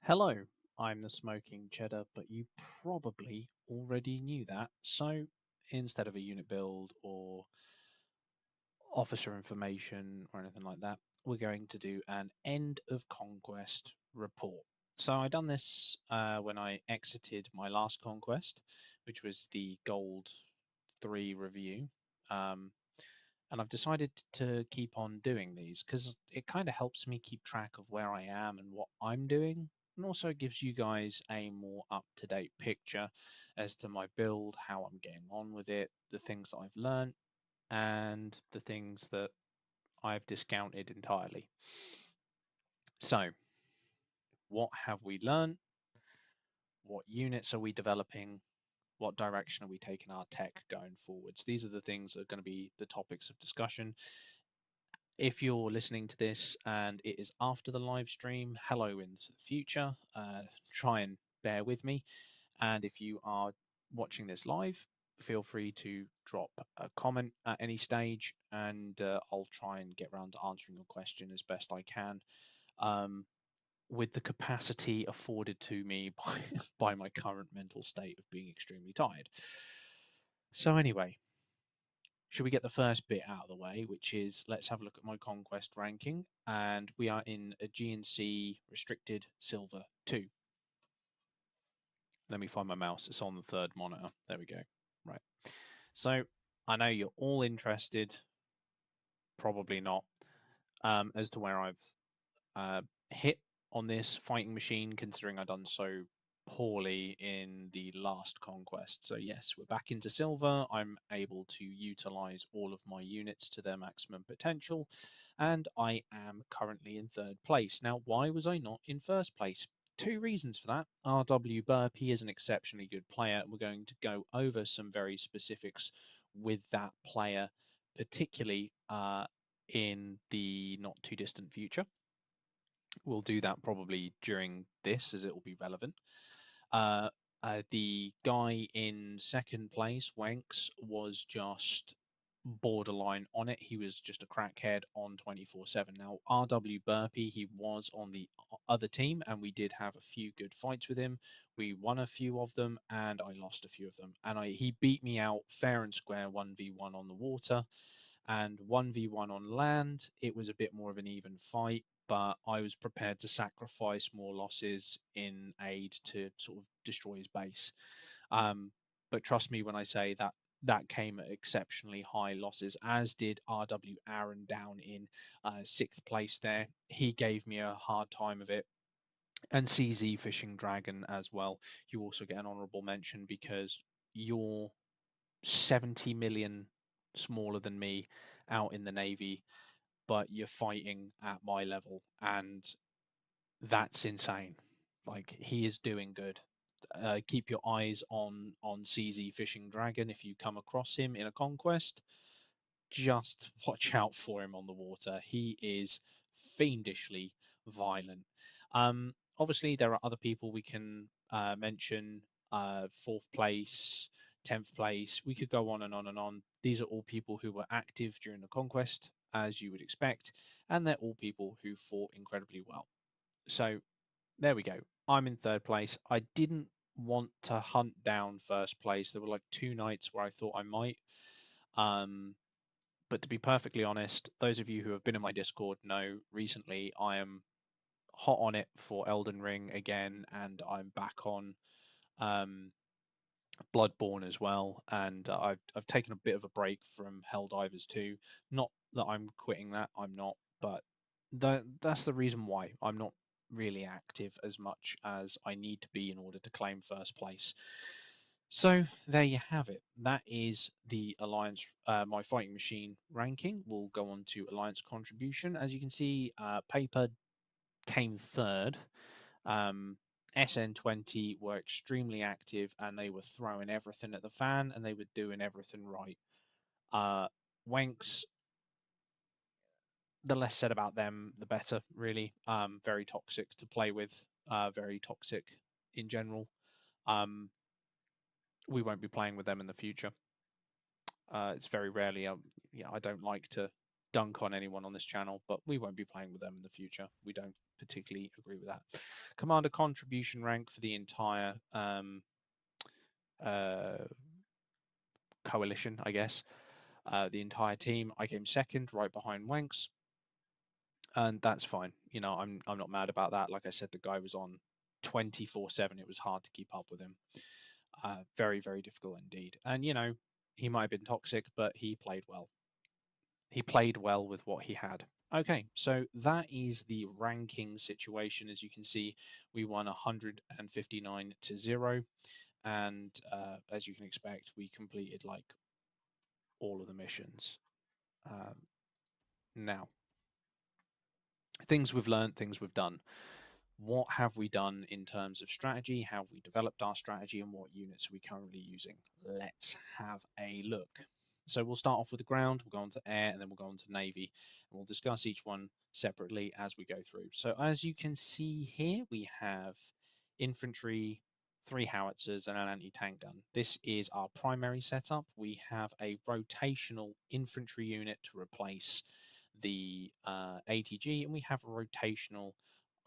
Hello, I'm the Smoking Cheddar, but you probably already knew that. So instead of a unit build or officer information or anything like that, we're going to do an end of conquest report. So I done this when I exited my last conquest, which was the Gold 3 review. Um, and I've decided to keep on doing these because it kind of helps me keep track of where I am and what I'm doing, and also gives you guys a more up to date picture as to my build, how I'm getting on with it, the things that I've learned, and the things that I've discounted entirely. So, what have we learned? What units are we developing? What direction are we taking our tech going forwards? These are the things that are going to be the topics of discussion. If you're listening to this and it is after the live stream, hello into the future. Try and bear with me. And if you are watching this live, feel free to drop a comment at any stage, and I'll try and get around to answering your question as best I can, um, with the capacity afforded to me by my current mental state of being extremely tired. So, anyway, should we get the first bit out of the way, which is let's have a look at my conquest ranking, and we are in Aegean Sea restricted silver 2. Let me find my mouse. It's on the third monitor. There we go. Right. So I know you're all interested, probably not, as to where I've uh, hit on this fighting machine, considering I've done so poorly in the last conquest. So yes, we're back into silver. I'm able to utilize all of my units to their maximum potential, and I am currently in third place. Now, why was I not in first place? Two reasons for that. RW Burpee is an exceptionally good player. We're going to go over some very specifics with that player, particularly in the not too distant future. We'll do that probably during this, as it will be relevant. Uh, the guy in second place, Wanks, was just borderline on it. He was just a crackhead on 24/7. Now, RW Burpee, he was on the other team, and we did have a few good fights with him. We won a few of them, and I lost a few of them. And he beat me out fair and square 1v1 on the water, and 1v1 on land. It was a bit more of an even fight, but I was prepared to sacrifice more losses in aid to sort of destroy his base. But trust me when I say that that came at exceptionally high losses, as did RW Aaron down in sixth place there. He gave me a hard time of it. And CZ Fishing Dragon as well. You also get an honourable mention because you're 70 million smaller than me out in the Navy, but you're fighting at my level. And that's insane. Like, he is doing good. Keep your eyes on CZ Fishing Dragon if you come across him in a conquest. Just watch out for him on the water. He is fiendishly violent. Obviously, there are other people we can mention. Fourth place, 10th place. We could go on and on and on. These are all people who were active during the conquest, as you would expect, and they're all people who fought incredibly well. So there we go. I'm in third place. I didn't want to hunt down first place. There were like two nights where I thought I might. Um, but to be perfectly honest, those of you who have been in my Discord know recently I am hot on it for Elden Ring again, and I'm back on um, Bloodborne as well. And I've taken a bit of a break from Helldivers 2. Not that I'm quitting that, I'm not, but that's the reason why I'm not really active as much as I need to be in order to claim first place. So there you have it. That is the Alliance, my fighting machine ranking. We'll go on to Alliance contribution. As you can see, Paper came third. SN20 were extremely active, and they were throwing everything at the fan, and they were doing everything right. Wanks, the less said about them, the better, really. Very toxic to play with, very toxic in general. Um, we won't be playing with them in the future. It's very rarely, I don't like to dunk on anyone on this channel, but we won't be playing with them in the future. We don't particularly agree with that. Commander contribution rank for the entire coalition, I guess. The entire team. I came second, right behind Wanks, and that's fine. You know, I'm not mad about that. Like I said, the guy was on 24/7. It was hard to keep up with him. Very, very difficult indeed. And you know, he might have been toxic, but he played well. He played well with what he had. Okay, so that is the ranking situation. As you can see, we won 159-0, and as you can expect, we completed like all of the missions. Now, things we've learned, things we've done. What have we done in terms of strategy? How have we developed our strategy, and what units are we currently using? Let's have a look. So we'll start off with the ground, we'll go on to air, and then we'll go on to navy, and we'll discuss each one separately as we go through. So as you can see here, we have infantry, 3 howitzers, and an anti-tank gun. This is our primary setup. We have a rotational infantry unit to replace the ATG, and we have a rotational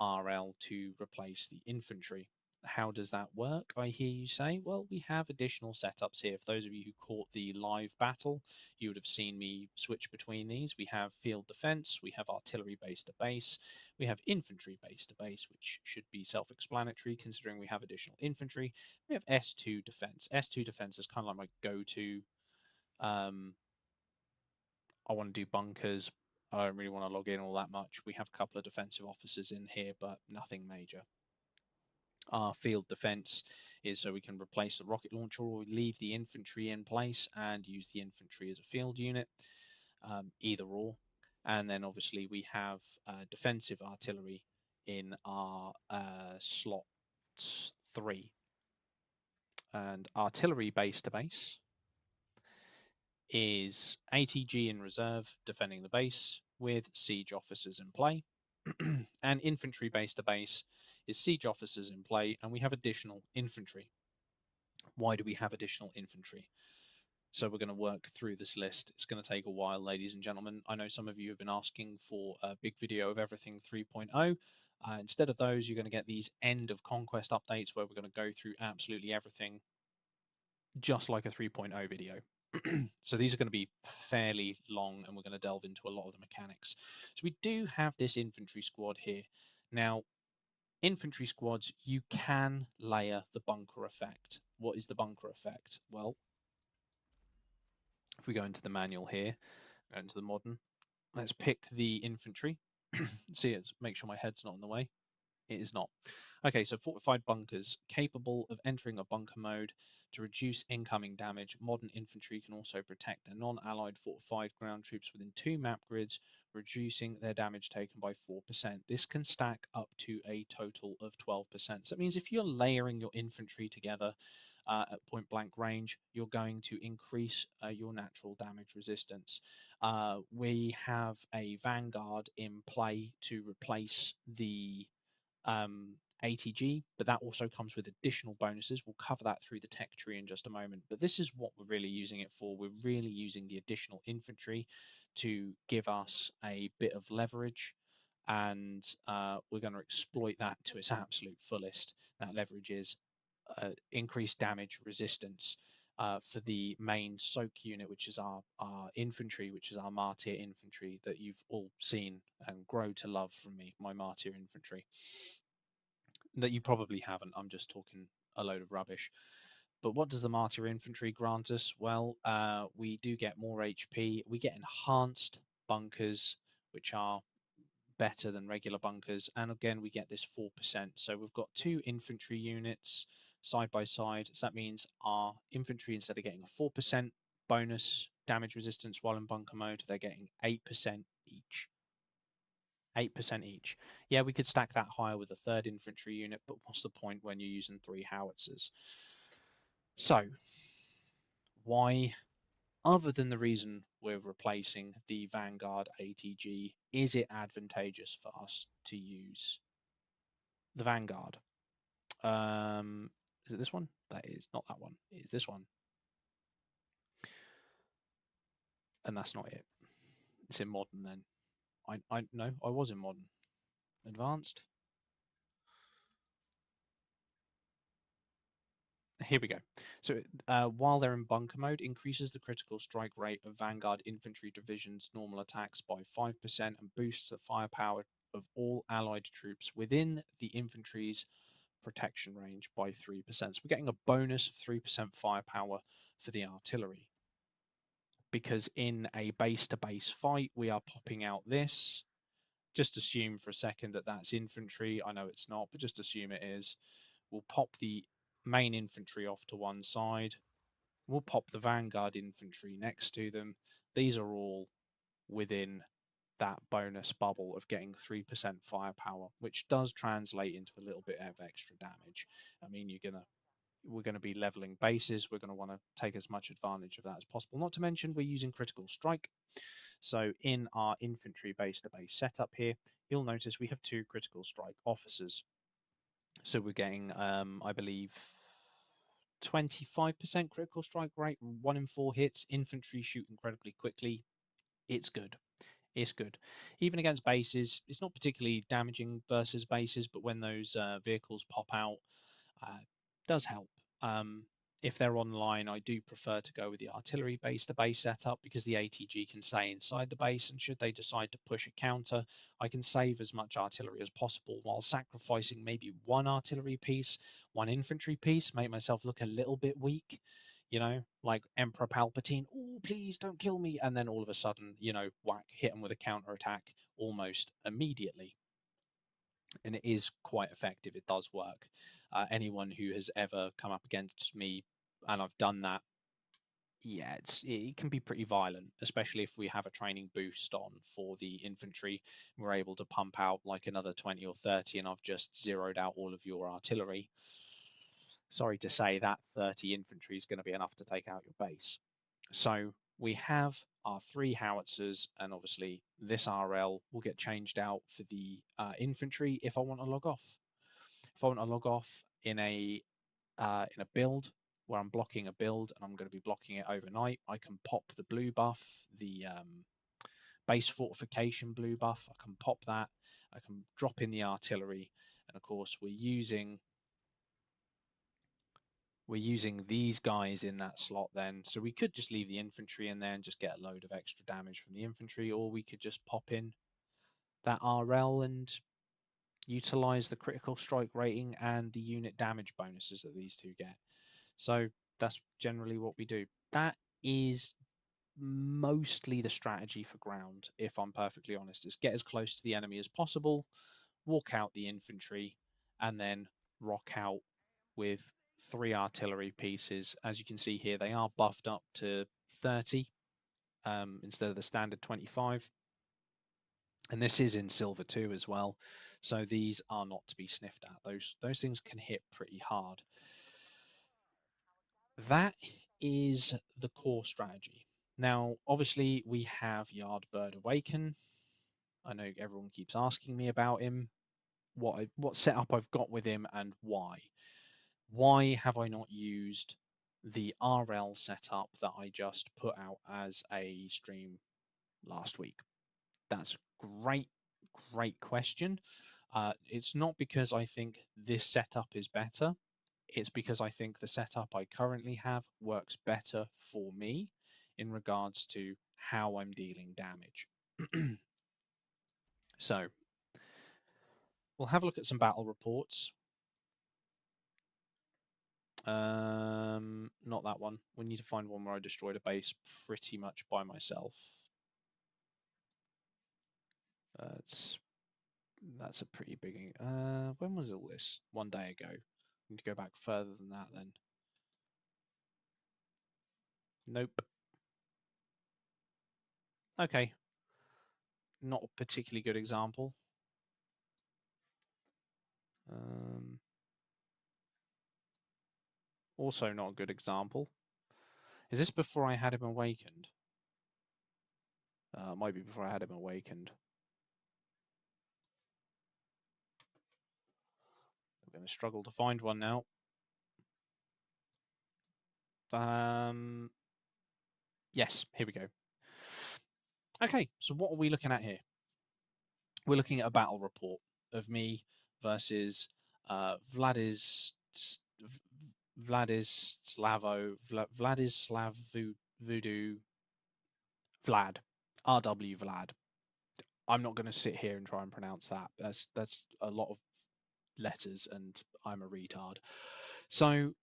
RL to replace the infantry. How does that work, I hear you say? Well, we have additional setups here. For those of you who caught the live battle, you would have seen me switch between these. We have field defense, we have artillery base to base, we have infantry base to base, which should be self-explanatory considering we have additional infantry. We have S2 defense. S2 defense is kind of like my go-to. I want to do bunkers. I don't really want to log in all that much. We have a couple of defensive officers in here, but nothing major. Our field defense is so we can replace the rocket launcher or leave the infantry in place and use the infantry as a field unit, either or. And then obviously we have defensive artillery in our slot 3. And artillery base to base is ATG in reserve defending the base with siege officers in play. And infantry base to base is siege officers in play, and we have additional infantry. Why do we have additional infantry? So we're going to work through this list. It's going to take a while, ladies and gentlemen. I know some of you have been asking for a big video of everything 3.0. Instead of those, you're going to get these end of conquest updates where we're going to go through absolutely everything just like a 3.0 video. So these are going to be fairly long, and we're going to delve into a lot of the mechanics. So we do have this infantry squad here. Now, infantry squads, you can layer the bunker effect. What is the bunker effect? Well, if we go into the manual here, go into the modern, let's pick the infantry. See it, make sure my head's not in the way. It is not. Okay, so fortified bunkers, capable of entering a bunker mode to reduce incoming damage. Modern infantry can also protect their non-allied fortified ground troops within 2 map grids, reducing their damage taken by 4%. This can stack up to a total of 12%. So it means if you're layering your infantry together at point blank range, you're going to increase your natural damage resistance. We have a Vanguard in play to replace the ATG, but that also comes with additional bonuses. We'll cover that through the tech tree in just a moment, but this is what we're really using it for. We're really using the additional infantry to give us a bit of leverage, and we're going to exploit that to its absolute fullest. That leverage is increased damage resistance for the main soak unit, which is our infantry, which is our martyr infantry that you've all seen and grow to love from me, my martyr infantry. That you probably haven't. I'm just talking a load of rubbish. But what does the martyr infantry grant us? Well, we do get more HP. We get enhanced bunkers, which are better than regular bunkers. And again, we get this 4%. So we've got 2 infantry units side by side. So that means our infantry, instead of getting a 4% bonus damage resistance while in bunker mode, they're getting 8% each. 8% each. Yeah, we could stack that higher with a 3rd infantry unit, but what's the point when you're using 3 howitzers? So, why, other than the reason we're replacing the Vanguard ATG, is it advantageous for us to use the Vanguard? Is it this one? That is not that one. It is this one. And that's not it. It's in modern then. I no, I was in modern. Advanced. Here we go. So while they're in bunker mode, increases the critical strike rate of Vanguard infantry divisions' normal attacks by 5% and boosts the firepower of all allied troops within the infantry's protection range by 3%. So we're getting a bonus of 3% firepower for the artillery. Because in a base-to-base fight, we are popping out this. Just assume for a second that that's infantry. I know it's not, but just assume it is. We'll pop the main infantry off to one side. We'll pop the vanguard infantry next to them. These are all within that bonus bubble of getting 3% firepower, which does translate into a little bit of extra damage. I mean, we're going to be leveling bases. We're going to want to take as much advantage of that as possible. Not to mention, we're using critical strike. So in our infantry base-to-base setup here, you'll notice we have 2 critical strike officers. So we're getting, I believe, 25% critical strike rate, 1 in 4 hits. Infantry shoot incredibly quickly. It's good. It's good. Even against bases, it's not particularly damaging versus bases, but when those vehicles pop out, does help. If they're online, I do prefer to go with the artillery base-to-base setup because the ATG can stay inside the base, and should they decide to push a counter, I can save as much artillery as possible while sacrificing maybe 1 artillery piece, 1 infantry piece, make myself look a little bit weak, you know, like Emperor Palpatine, oh, please don't kill me, and then all of a sudden, you know, whack, hit them with a counter attack almost immediately. And it is quite effective. It does work. Anyone who has ever come up against me and I've done that, yeah, it can be pretty violent, especially if we have a training boost on for the infantry. We're able to pump out like another 20 or 30, and I've just zeroed out all of your artillery. Sorry to say that 30 infantry is going to be enough to take out your base. So we have our 3 howitzers, and obviously this RL will get changed out for the infantry if I want to log off. If I want to log off in a build where I'm blocking a build and I'm going to be blocking it overnight, I can pop the blue buff, the base fortification blue buff. I can pop that. I can drop in the artillery, and of course we're using these guys in that slot then. So we could just leave the infantry in there and just get a load of extra damage from the infantry, or we could just pop in that RL and utilize the critical strike rating and the unit damage bonuses that these 2 get. So that's generally what we do. That is mostly the strategy for ground, if I'm perfectly honest, is get as close to the enemy as possible, walk out the infantry, and then rock out with 3 artillery pieces. As you can see here, they are buffed up to 30 instead of the standard 25. And this is in silver too as well. So these are not to be sniffed at. Those things can hit pretty hard. That is the core strategy. Now, obviously, we have Yardbird Awaken. I know everyone keeps asking me about him, what setup I've got with him, and why. Why have I not used the RL setup that I just put out as a stream last week? That's a great question. It's not because I think this setup is better. It's because I think the setup I currently have works better for me in regards to how I'm dealing damage. So we'll have a look at some battle reports. Not that one. We need to find one where I destroyed a base pretty much by myself. That's a pretty big. When was all this? 1 day ago. We need to go back further than that then. Nope. Okay. Not a particularly good example. Also not a good example. Is this before I had him awakened? Might be before I had him awakened. I'm going to struggle to find one now. Yes, here we go. Okay, so what are we looking at here? We're looking at a battle report of me versus Vladis Vladislav Voodoo Vlad, RW Vlad. I'm not going to sit here and try and pronounce that. That's a lot of letters, and I'm a retard. So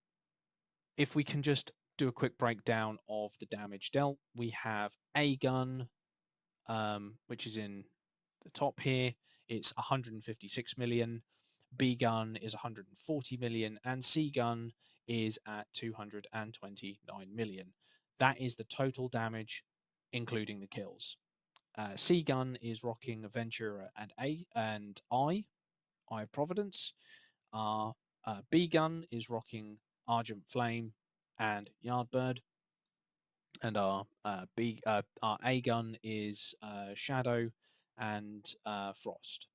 if we can just do a quick breakdown of the damage dealt, we have A gun, which is in the top here. It's 156 million. B gun is 140 million, and C gun is at 229 million. That is the total damage, including the kills. C gun is rocking Ventura and Eye of Providence. Our B gun is rocking Argent Flame and Yardbird, and our A gun is Shadow and Frost.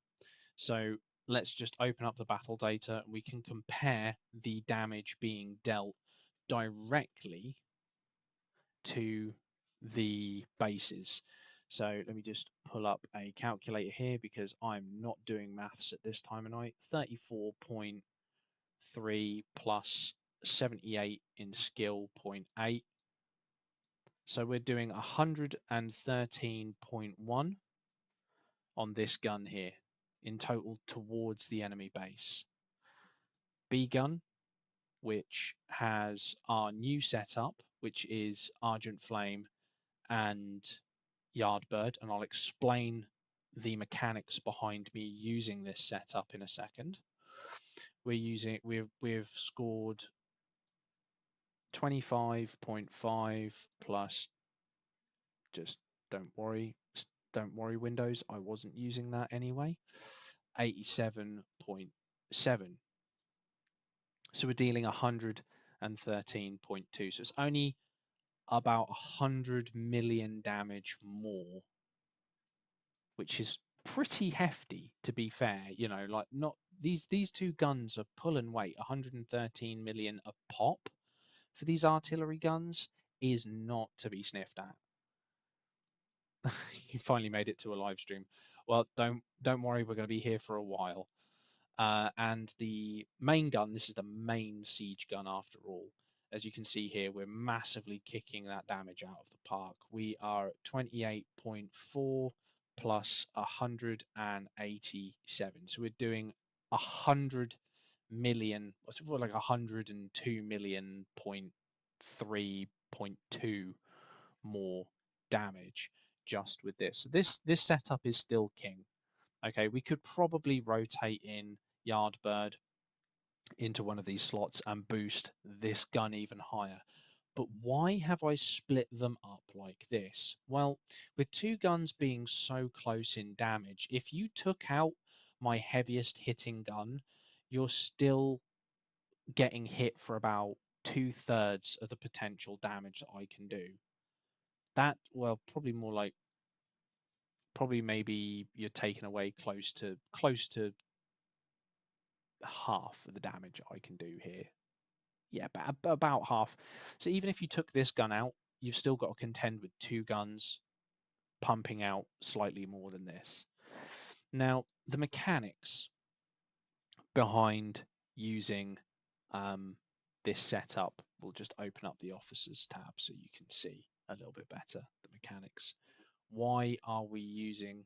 So let's just open up the battle data, and we can compare the damage being dealt directly to the bases. So let me just pull up a calculator here because I'm not doing maths at this time of night. 34.3 plus 78 in skill 0.8. So we're doing 113.1 on this gun here in total towards the enemy base. B gun, which has our new setup, which is Argent Flame and Yardbird, and I'll explain the mechanics behind me using this setup in a second. We've scored 25.5 plus, just don't worry Windows, I wasn't using that anyway, 87.7. So we're dealing 113.2. So it's only about 100 million damage more, which is pretty hefty, to be fair. You know, like, not these two guns are pulling weight. 113 million a pop for these artillery guns is not to be sniffed at. You finally made it to a live stream. Well, don't worry, we're going to be here for a while. And the main gun, this is the main siege gun after all. As you can see here, we're massively kicking that damage out of the park. We are at 28.4 plus 187. So we're doing 100 million, what's it like 102 million point 3.2 more damage just with this. So this setup is still king. Okay, we could probably rotate in Yardbird into one of these slots and boost this gun even higher. But why have I split them up like this? Well, with two guns being so close in damage, if you took out my heaviest hitting gun, you're still getting hit for about 2/3 of the potential damage that I can do. That, well, probably maybe you're taking away close to half of the damage I can do here. Yeah, about half. So even if you took this gun out, you've still got to contend with two guns pumping out slightly more than this. Now, the mechanics behind using this setup, we'll just open up the officers tab so you can see a little bit better the mechanics. Why are we using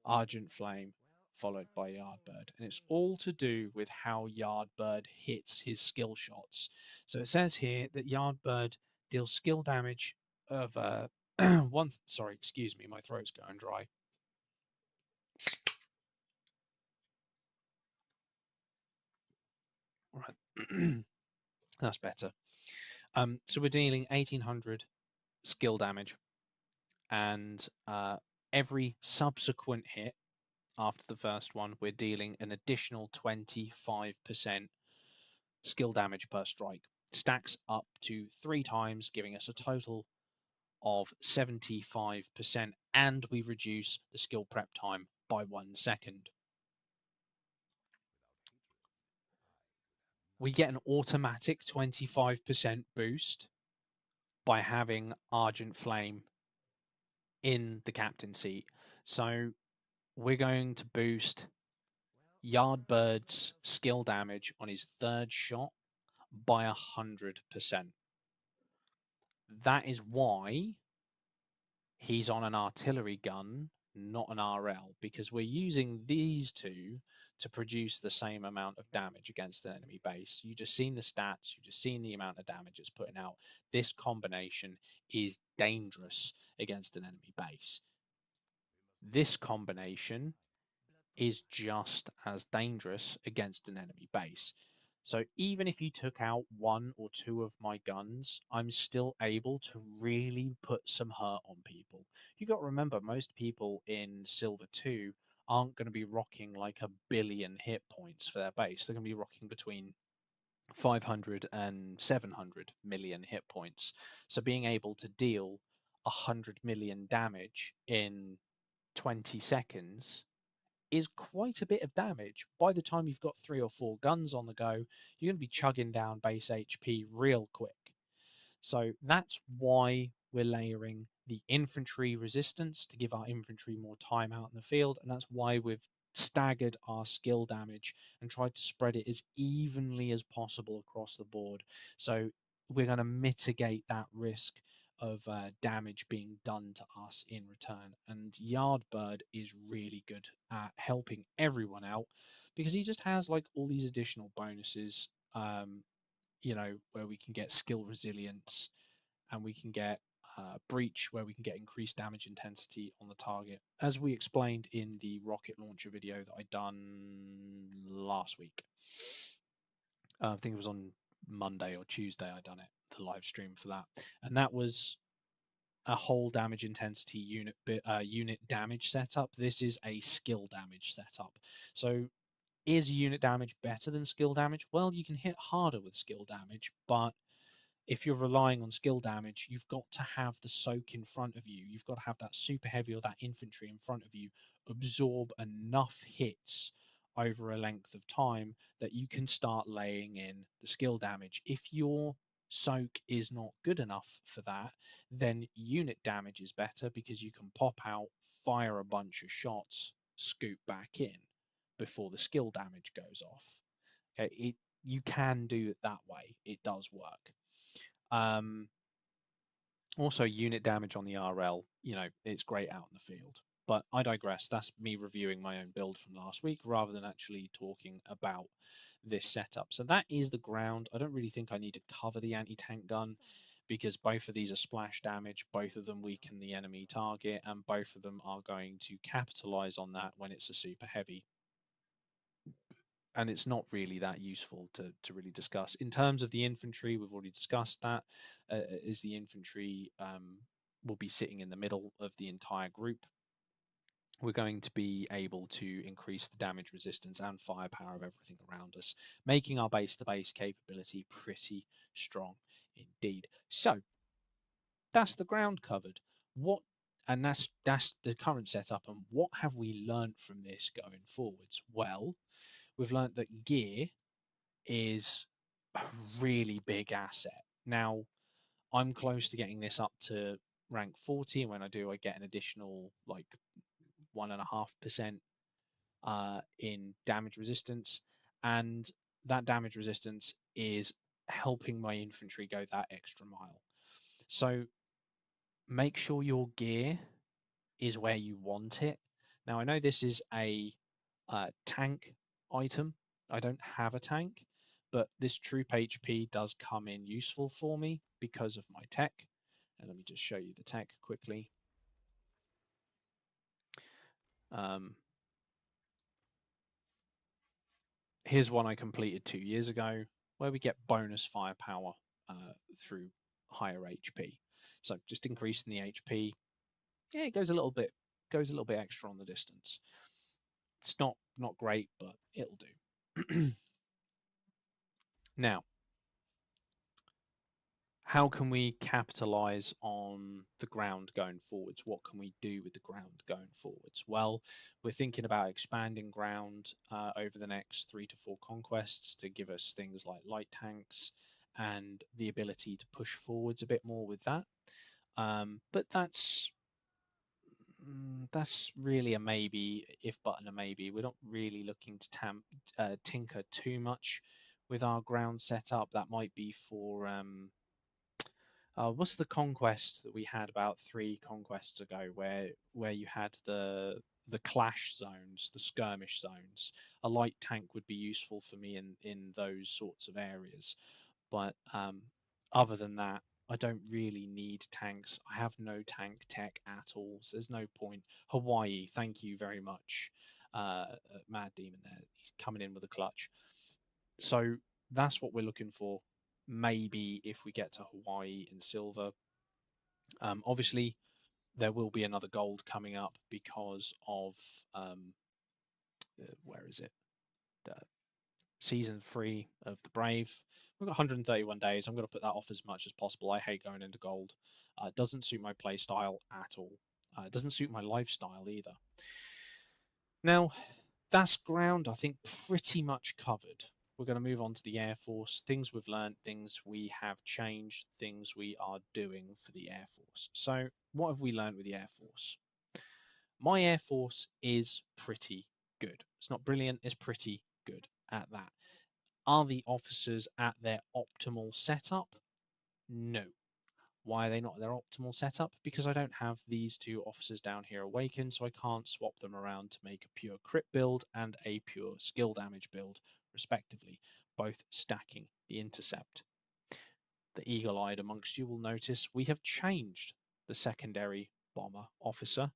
Argent Flame followed by Yardbird? And it's all to do with how Yardbird hits his skill shots. So it says here that Yardbird deals skill damage of one. Sorry, excuse me, my throat's going dry. Right, that's better. So we're dealing 1800 skill damage, and every subsequent hit after the first one, we're dealing an additional 25% skill damage per strike. Stacks up to 3 times, giving us a total of 75%, and we reduce the skill prep time by 1 second. We get an automatic 25% boost by having Argent Flame in the captain seat. So we're going to boost Yardbird's skill damage on his third shot by 100%. That is why he's on an artillery gun, not an RL, because we're using these two to produce the same amount of damage against an enemy base. You just seen the stats, you just seen the amount of damage it's putting out. This combination is dangerous against an enemy base. This combination is just as dangerous against an enemy base. So even if you took out one or two of my guns, I'm still able to really put some hurt on people. You got to remember, most people in Silver 2 aren't going to be rocking like 1 billion hit points for their base. They're going to be rocking between 500 and 700 million hit points. So being able to deal 100 million damage in 20 seconds is quite a bit of damage. By the time you've got 3 or 4 guns on the go, you're going to be chugging down base HP real quick. So that's why we're layering the infantry resistance to give our infantry more time out in the field, and that's why we've staggered our skill damage and tried to spread it as evenly as possible across the board. So we're going to mitigate that risk of damage being done to us in return. And Yardbird is really good at helping everyone out because he just has like all these additional bonuses, where we can get skill resilience and we can get breach, where we can get increased damage intensity on the target, as we explained in the rocket launcher video that I done last week. I think it was on Monday or Tuesday I done it, the live stream for that, and that was a whole damage intensity unit damage setup. This is a skill damage setup. So is unit damage better than skill damage? Well, you can hit harder with skill damage, but if you're relying on skill damage, you've got to have the soak in front of you. You've got to have that super heavy or that infantry in front of you absorb enough hits over a length of time that you can start laying in the skill damage. If your soak is not good enough for that, then unit damage is better because you can pop out, fire a bunch of shots, scoop back in before the skill damage goes off. Okay, you can do it that way. It does work. Also, unit damage on the RL, it's great out in the field. But I digress. That's me reviewing my own build from last week rather than actually talking about this setup. So that is the ground. I don't really think I need to cover the anti-tank gun because both of these are splash damage, both of them weaken the enemy target, and both of them are going to capitalize on that when it's a super heavy. And it's not really that useful to really discuss. In terms of the infantry, we've already discussed that, is the infantry will be sitting in the middle of the entire group. We're going to be able to increase the damage resistance and firepower of everything around us, making our base-to-base capability pretty strong indeed. So that's the ground covered. And that's the current setup. And what have we learned from this going forwards? Well, we've learned that gear is a really big asset. Now, I'm close to getting this up to rank 40. And when I do, I get an additional like 1.5% in damage resistance. And that damage resistance is helping my infantry go that extra mile. So make sure your gear is where you want it. Now, I know this is a tank item. I don't have a tank, but this troop HP does come in useful for me because of my tech. And let me just show you the tech quickly. Here's one I completed 2 years ago where we get bonus firepower through higher HP. So just increasing the HP, yeah, it goes a little bit extra on the distance. It's not great, but it'll do. Now, how can we capitalize on the ground going forwards? What can we do with the ground going forwards? Well, we're thinking about expanding ground over the next 3 to 4 conquests to give us things like light tanks and the ability to push forwards a bit more with that. But that's That's really a maybe, if button a maybe. We're not really looking to tinker too much with our ground setup. That might be for what's the conquest that we had about 3 conquests ago, where you had the clash zones, the skirmish zones. A light tank would be useful for me in those sorts of areas, but other than that, I don't really need tanks. I have no tank tech at all, so there's no point. Hawaii, thank you very much, Mad Demon there, he's coming in with a clutch. So that's what we're looking for. Maybe if we get to Hawaii in silver, obviously there will be another gold coming up because of where is it? Season 3 of the Brave. We've got 131 days. I'm going to put that off as much as possible. I hate going into gold. It doesn't suit my play style at all. It doesn't suit my lifestyle either. Now, that's ground, I think, pretty much covered. We're going to move on to the Air Force. Things we've learned, things we have changed, things we are doing for the Air Force. So, what have we learned with the Air Force? My Air Force is pretty good. It's not brilliant, it's pretty good at that. Are the officers at their optimal setup? No. Why are they not at their optimal setup? Because I don't have these 2 officers down here awakened, so I can't swap them around to make a pure crit build and a pure skill damage build, respectively, both stacking the intercept. The eagle-eyed amongst you will notice we have changed the secondary bomber officer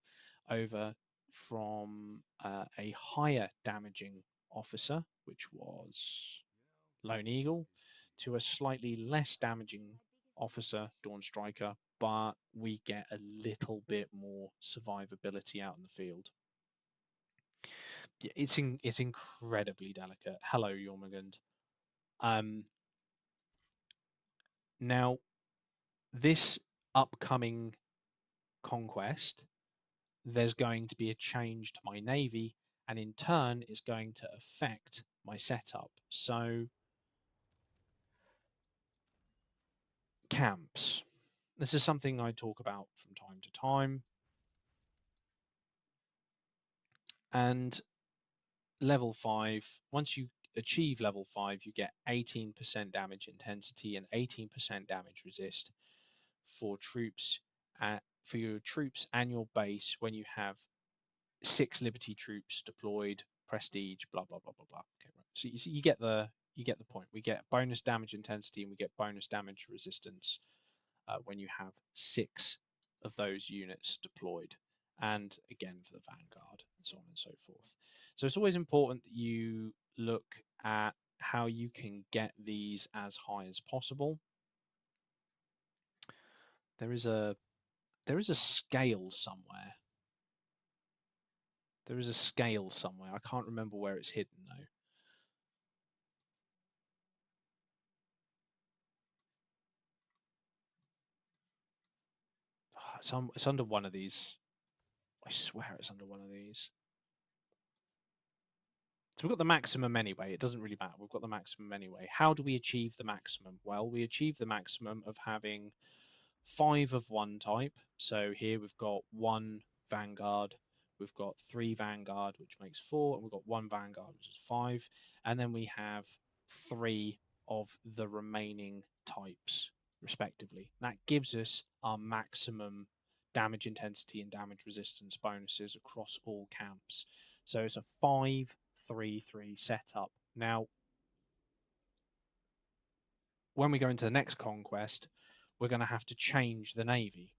over from a higher damaging officer, which was Lone Eagle, to a slightly less damaging officer, Dawn Striker, but we get a little bit more survivability out in the field. It's incredibly delicate. Hello, Jormungand. Now, this upcoming conquest, there's going to be a change to my navy, and in turn, it's going to affect my setup. So, camps. This is something I talk about from time to time. And level 5, once you achieve level 5, you get 18% damage intensity and 18% damage resist for troops for your troops and your base when you have 6 Liberty troops deployed, prestige, blah blah blah blah blah. Okay, right. So you get the point. We get bonus damage intensity and we get bonus damage resistance when you have 6 of those units deployed, and again for the Vanguard, and so on and so forth. So it's always important that you look at how you can get these as high as possible. There is a scale somewhere. There is a scale somewhere. I can't remember where it's hidden though. It's under one of these. I swear it's under one of these. So we've got the maximum anyway. It doesn't really matter. We've got the maximum anyway. How do we achieve the maximum? Well, we achieve the maximum of having 5 of one type. So here we've got 1 Vanguard. We've got 3 Vanguard, which makes 4. And we've got 1 Vanguard, which is 5. And then we have 3 of the remaining types, respectively. That gives us our maximum damage intensity and damage resistance bonuses across all camps. So it's a 5-3-3 setup. Now, when we go into the next conquest, we're going to have to change the navy.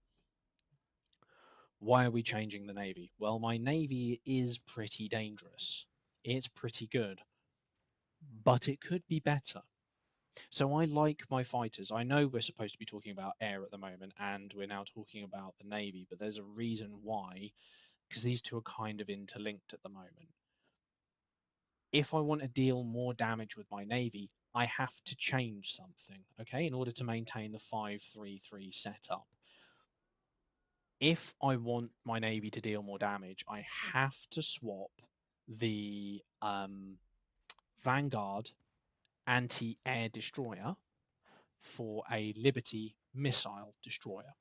Why are we changing the navy? Well, my navy is pretty dangerous. It's pretty good, but it could be better. So I like my fighters. I know we're supposed to be talking about air at the moment, and we're now talking about the navy, but there's a reason why, because these two are kind of interlinked at the moment. If I want to deal more damage with my navy, I have to change something, okay, in order to maintain the 5-3-3 setup. If I want my navy to deal more damage, I have to swap the Vanguard anti-air destroyer for a Liberty missile destroyer,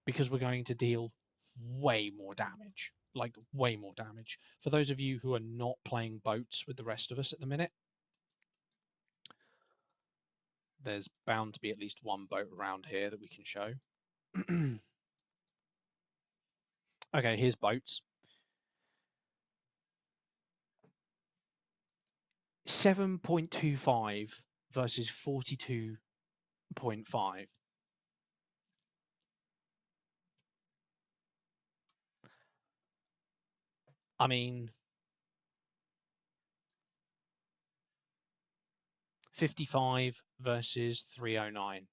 because we're going to deal way more damage. Like, way more damage. For those of you who are not playing boats with the rest of us at the minute, there's bound to be at least one boat around here that we can show. Okay, here's boats. 7.25 versus 42.5. I mean, 55 versus 309.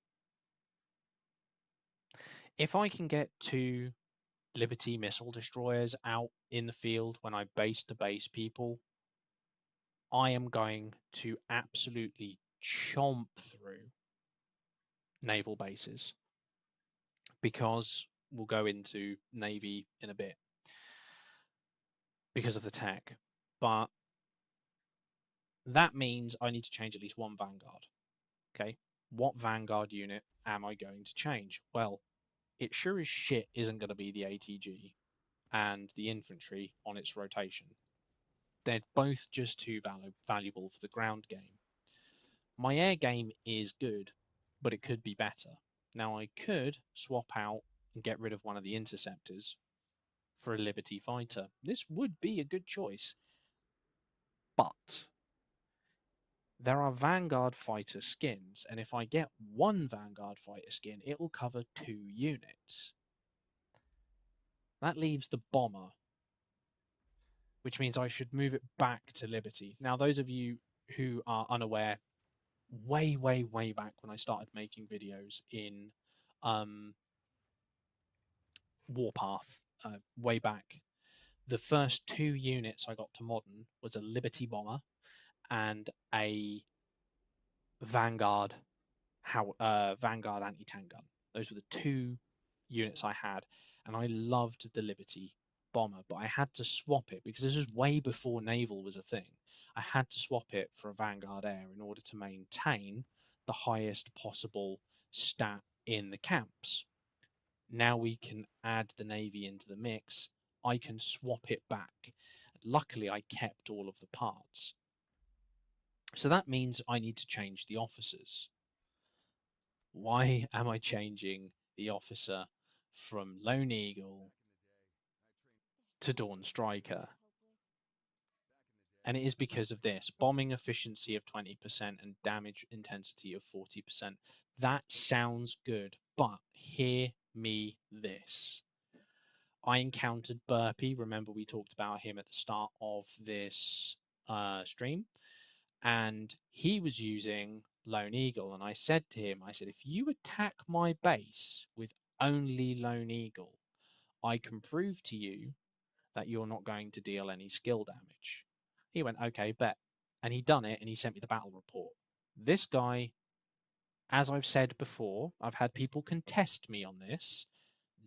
If I can get two Liberty missile destroyers out in the field when I base to base people, I am going to absolutely chomp through naval bases, because we'll go into Navy in a bit because of the tech. But that means I need to change at least one Vanguard. Okay, what Vanguard unit am I going to change? Well, it sure as shit isn't going to be the ATG and the infantry on its rotation. They're both just too valuable for the ground game. My air game is good, but it could be better. Now, I could swap out and get rid of one of the interceptors for a Liberty fighter. This would be a good choice. But there are Vanguard fighter skins, and if I get one Vanguard fighter skin, it will cover 2 units. That leaves the bomber, which means I should move it back to Liberty. Now, those of you who are unaware, way, way, way back when I started making videos in Warpath, way back, the first 2 units I got to modern was a Liberty bomber and a Vanguard Vanguard anti-tank gun. Those were the 2 units I had, and I loved the Liberty bomber, but I had to swap it because this was way before naval was a thing. I had to swap it for a Vanguard Air in order to maintain the highest possible stat in the camps. Now we can add the Navy into the mix. I can swap it back. Luckily, I kept all of the parts. So that means I need to change the officers. Why am I changing the officer from Lone Eagle to Dawn Striker? And it is because of this: bombing efficiency of 20% and damage intensity of 40%. That sounds good, but hear me this. I encountered Burpee. Remember, we talked about him at the start of this stream, and he was using Lone Eagle. And I said to him, I said, if you attack my base with only Lone Eagle, I can prove to you that you're not going to deal any skill damage. He went, okay, bet. And he done it, and he sent me the battle report. This guy, as I've said before, I've had people contest me on this,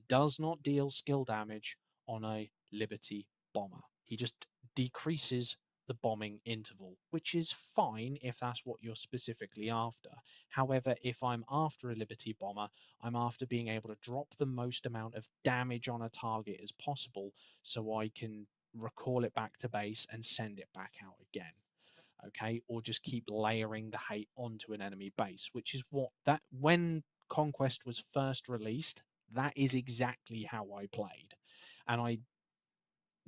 does not deal skill damage on a Liberty bomber. He just decreases the bombing interval, which is fine if that's what you're specifically after. However, if I'm after a Liberty bomber, I'm after being able to drop the most amount of damage on a target as possible so I can recall it back to base and send it back out again. Okay, or just keep layering the hate onto an enemy base, which is what that when Conquest was first released, that is exactly how I played. And I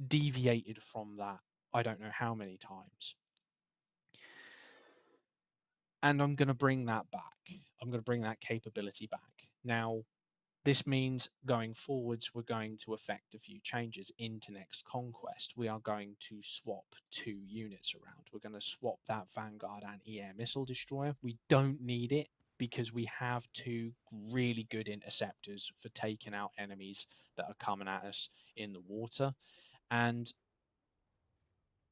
deviated from that I don't know how many times. And I'm going to bring that back. I'm going to bring that capability back. Now, this means going forwards, we're going to affect a few changes into next Conquest. We are going to swap 2 units around. We're going to swap that Vanguard anti-air missile destroyer. We don't need it because we have 2 really good interceptors for taking out enemies that are coming at us in the water. And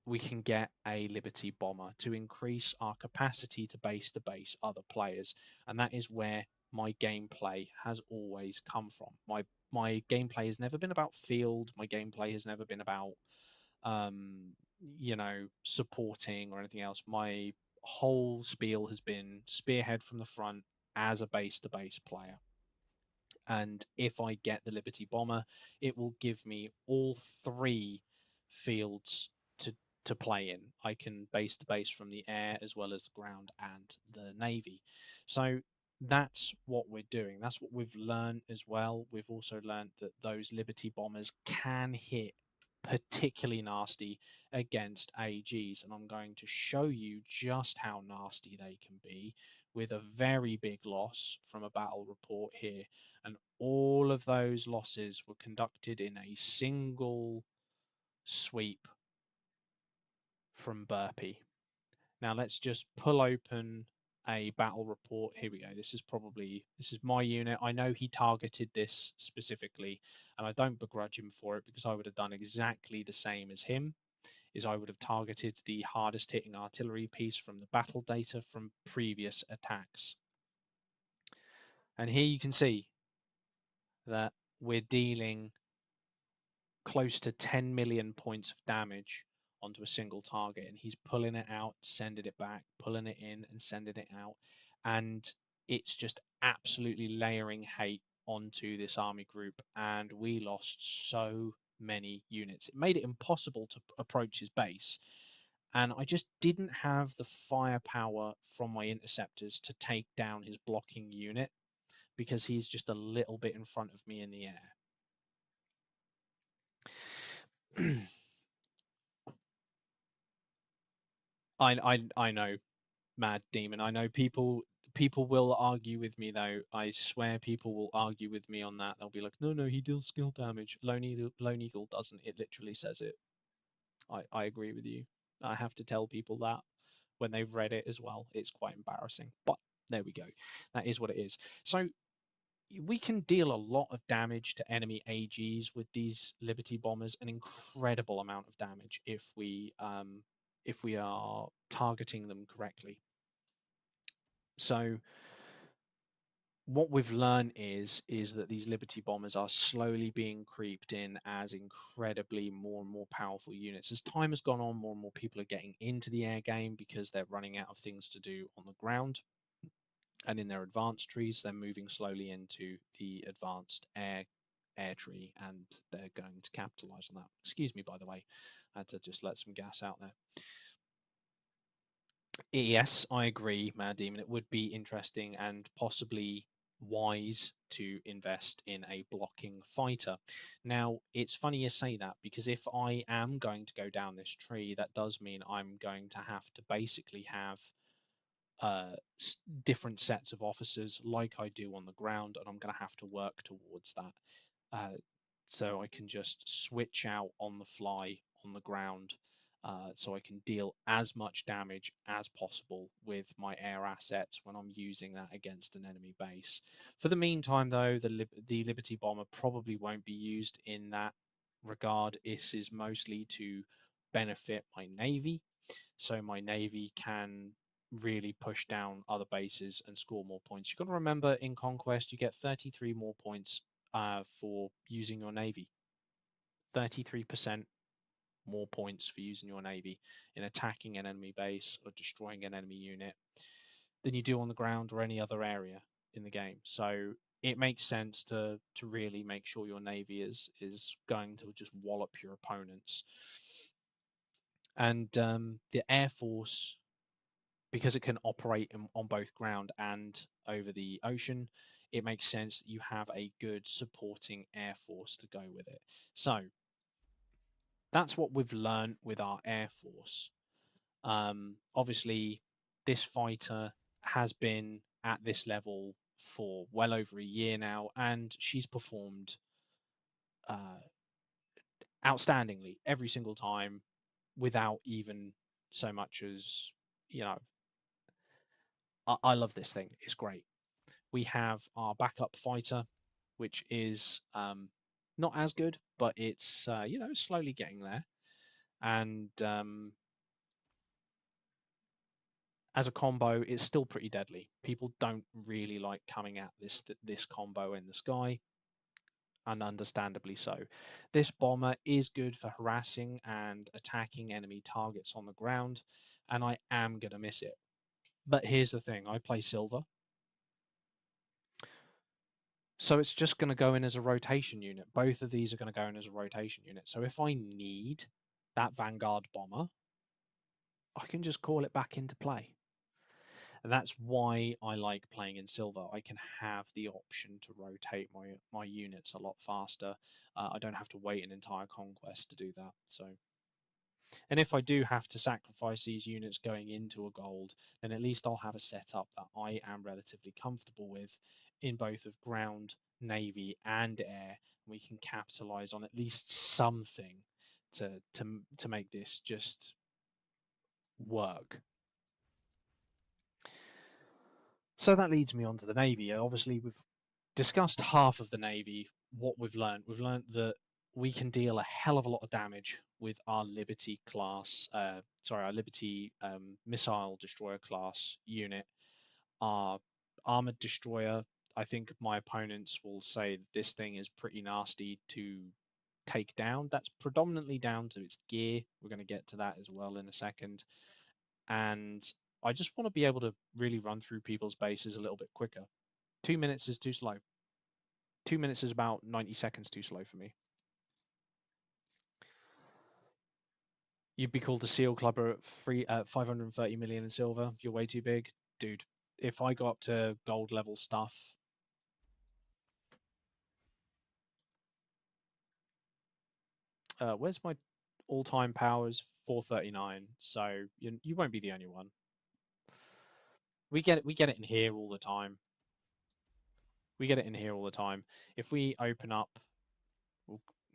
we can get a Liberty bomber to increase our capacity to base other players. And that is where my gameplay has always come from. My gameplay has never been about field. My gameplay has never been about supporting or anything else. My whole spiel has been spearhead from the front as a base player. And if I get the Liberty Bomber, it will give me all three fields to play in. I can base to base from the air as well as the ground and the navy. So that's what we're doing. That's what we've learned as well. We've also learned that those Liberty Bombers can hit particularly nasty against AGs, and I'm going to show you just how nasty they can be with a very big loss from a battle report here. And all of those losses were conducted in a single sweep from Burpee. Now let's just pull open a battle report. Here we go. This is my unit. I know he targeted this specifically, and I don't begrudge him for it, because I would have done exactly the same as him. Is I would have targeted the hardest hitting artillery piece from the battle data from previous attacks. And here you can see that we're dealing close to 10 million points of damage onto a single target, and he's pulling it out, sending it back, pulling it in and sending it out, and it's just absolutely layering hate onto this army group. And we lost so many units. It made it impossible to approach his base, and I just didn't have the firepower from my interceptors to take down his blocking unit, because he's just a little bit in front of me in the air. I know, Mad Demon. I know people will argue with me, though. I swear people will argue with me on that. They'll be like, no, he deals skill damage. Lone Eagle doesn't. It literally says it. I agree with you. I have to tell people that when they've read it as well. It's quite embarrassing. But there we go. That is what it is. So we can deal a lot of damage to enemy AGs with these Liberty Bombers, an incredible amount of damage if we are targeting them correctly. So what we've learned is that these Liberty Bombers are slowly being creeped in as incredibly more and more powerful units. As time has gone on, more and more people are getting into the air game because they're running out of things to do on the ground. And in their advanced trees, they're moving slowly into the advanced air tree, and they're going to capitalize on that. Excuse me, by the way, I had to just let some gas out there. Yes, I agree, Mad Demon. It would be interesting and possibly wise to invest in a blocking fighter. Now, it's funny you say that, because if I am going to go down this tree, that does mean I'm going to have to basically have different sets of officers like I do on the ground, and I'm going to have to work towards that. So I can just switch out on the fly on the ground, so I can deal as much damage as possible with my air assets when I'm using that against an enemy base. For the meantime, though, the Liberty Bomber probably won't be used in that regard. This is mostly to benefit my navy, so my navy can really push down other bases and score more points. You've got to remember, in Conquest, you get 33 more points for using your navy. 33% more points for using your navy in attacking an enemy base or destroying an enemy unit than you do on the ground or any other area in the game. So it makes sense to really make sure your navy is going to just wallop your opponents. And the Air Force, because it can operate on both ground and over the ocean, it makes sense that you have a good supporting air force to go with it. So that's what we've learned with our air force. Obviously, this fighter has been at this level for well over a year now, and she's performed outstandingly every single time without even so much as, you know, I love this thing. It's great. We have our backup fighter, which is not as good, but it's slowly getting there. And as a combo, it's still pretty deadly. People don't really like coming at this combo in the sky, and understandably so. This bomber is good for harassing and attacking enemy targets on the ground, and I am gonna miss it. But here's the thing: I play silver. So it's just going to go in as a rotation unit. Both of these are going to go in as a rotation unit. So if I need that Vanguard bomber, I can just call it back into play. And that's why I like playing in silver. I can have the option to rotate my units a lot faster. I don't have to wait an entire conquest to do that. So, and if I do have to sacrifice these units going into a gold, then at least I'll have a setup that I am relatively comfortable with in both of ground, navy, and air. We can capitalize on at least something to make this just work. So that leads me on to the navy. Obviously, we've discussed half of the navy. What we've learned that we can deal a hell of a lot of damage with our Liberty class, our Liberty missile destroyer class unit. Our armored destroyer, I think my opponents will say that this thing is pretty nasty to take down. That's predominantly down to its gear. We're going to get to that as well in a second. And I just want to be able to really run through people's bases a little bit quicker. 2 minutes is too slow. 2 minutes is about 90 seconds too slow for me. You'd be called a SEAL clubber at 530 million in silver. You're way too big. Dude, if I go up to gold level stuff, where's my all-time powers? 439. So you won't be the only one. We get it in here all the time. We get it in here all the time. If we open up,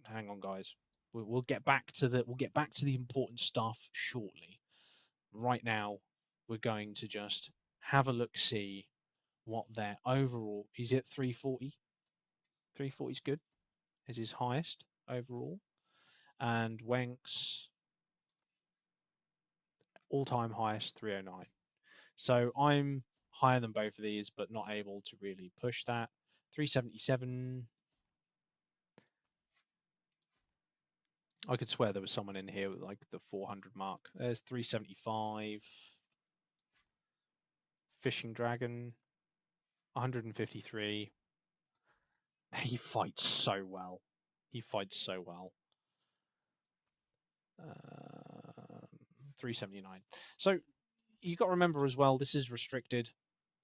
hang on, guys. We'll get back to the important stuff shortly. Right now, we're going to just have a look, see what their overall. He's at 340. 340 is good. Is his highest overall, and Wenk's all-time highest 309. So I'm higher than both of these, but not able to really push that. 377. I could swear there was someone in here with like the 400 mark. There's 375. Fishing Dragon, 153. He fights so well. He fights so well. 379. So you got to remember as well, this is restricted.